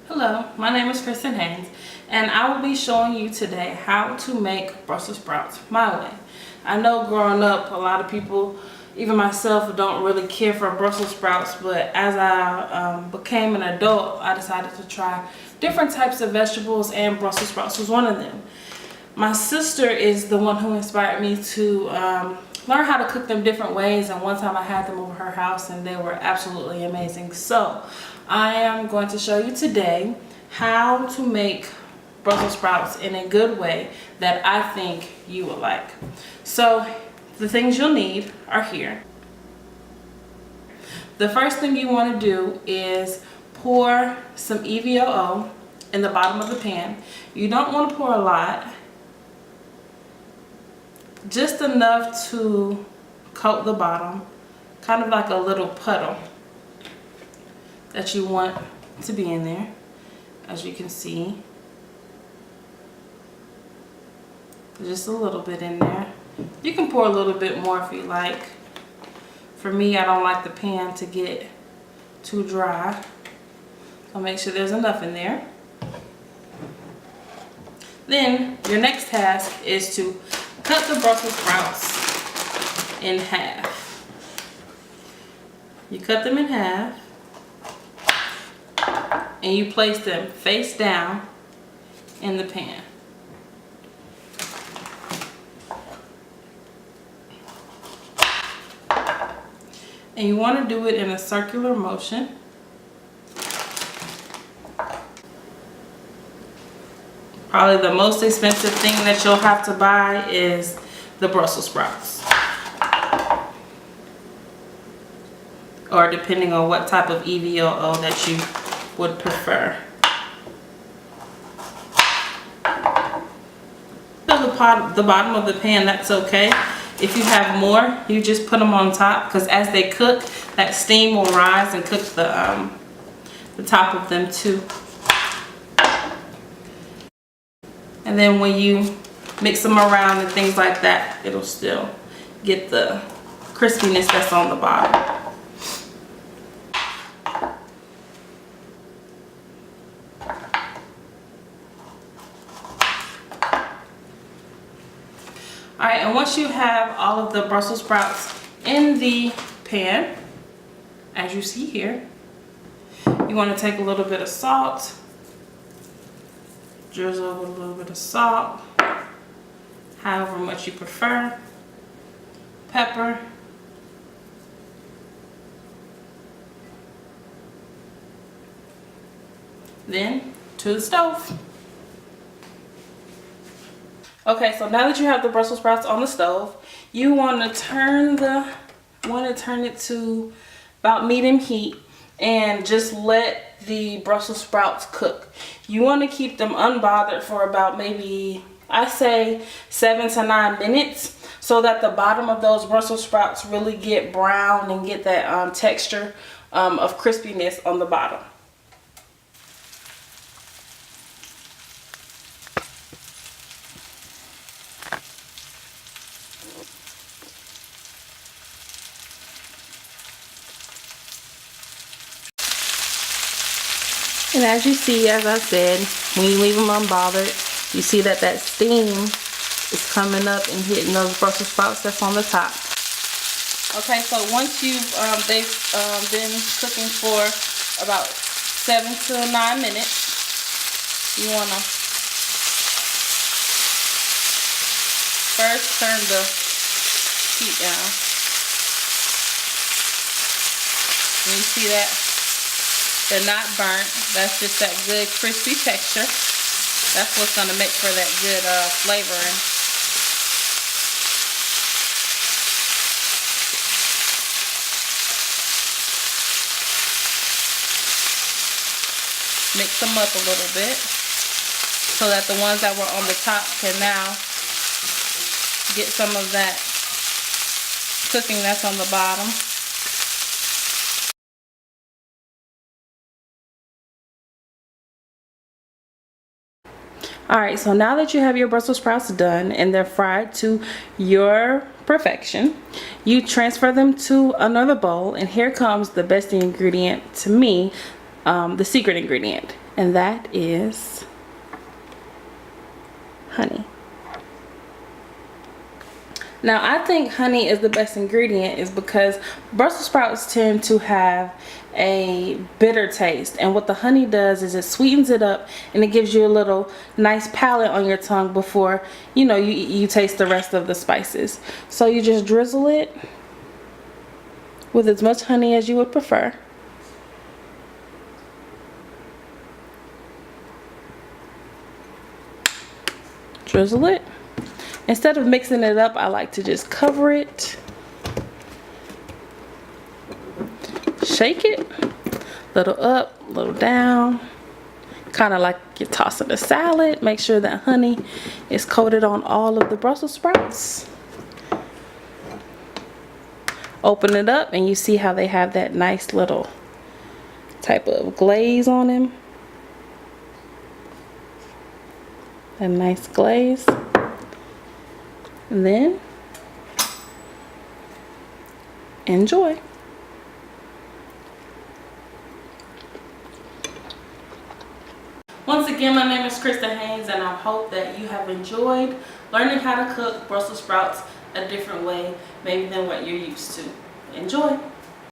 Hello, my name is Kristen Haynes, and I will be showing you today how to make Brussels sprouts my way. I know growing up, a lot of people, even myself, don't really care for Brussels sprouts, but as I became an adult, I decided to try different types of vegetables, and Brussels sprouts was one of them. My sister is the one who inspired me to learn how to cook them different ways, and one time I had them over her house and they were absolutely amazing. So I am going to show you today how to make Brussels sprouts in a good way that I think you will like. So the things you'll need are here. The first thing you want to do is pour some EVOO in the bottom of the pan. You don't want to pour a lot, just enough to coat the bottom, kind of like a little puddle that you want to be in there. As you can see, just a little bit in there. You can pour a little bit more if you like. For me, I don't like the pan to get too dry, so make sure there's enough in there. Then your next task is to cut the Brussels sprouts in half. You cut them in half and you place them face down in the pan. And you want to do it in a circular motion. Probably the most expensive thing that you'll have to buy is the Brussels sprouts. Or depending on what type of EVOO that you would prefer. The bottom of the pan, that's okay. If you have more, you just put them on top, because as they cook, that steam will rise and cook the top of them too. And then when you mix them around and things like that, it'll still get the crispiness that's on the bottom. Alright, and once you have all of the Brussels sprouts in the pan, as you see here, you want to take a little bit of salt, drizzle with a little bit of salt, however much you prefer, pepper, then to the stove. Okay, so now that you have the Brussels sprouts on the stove, you want to turn it to about medium heat and just let the Brussels sprouts cook. You want to keep them unbothered for about maybe, I say 7 to 9 minutes, so that the bottom of those Brussels sprouts really get brown and get that texture of crispiness on the bottom. And as you see, as I said, when you leave them unbothered, you see that steam is coming up and hitting those Brussels sprouts that's on the top. Okay, so once they've been cooking for about 7 to 9 minutes, you want to first turn the heat down. And you see that? They're not burnt. That's just that good crispy texture. That's what's going to make for that good flavoring. Mix them up a little bit so that the ones that were on the top can now get some of that cooking that's on the bottom. Alright, so now that you have your Brussels sprouts done and they're fried to your perfection, you transfer them to another bowl, and here comes the best ingredient to me the secret ingredient, and that is honey. Now, I think honey is the best ingredient is because Brussels sprouts tend to have a bitter taste, and what the honey does is it sweetens it up and it gives you a little nice palate on your tongue before you taste the rest of the spices. So you just drizzle it with as much honey as you would prefer. Drizzle it. Instead of mixing it up, I like to just cover it, shake it, little up, little down, kind of like you're tossing a salad. Make sure that honey is coated on all of the Brussels sprouts. Open it up and you see how they have that nice little type of glaze on them. A nice glaze. And then enjoy. Once again, my name is Krista Haynes, and I hope that you have enjoyed learning how to cook Brussels sprouts a different way, maybe than what you're used to. Enjoy.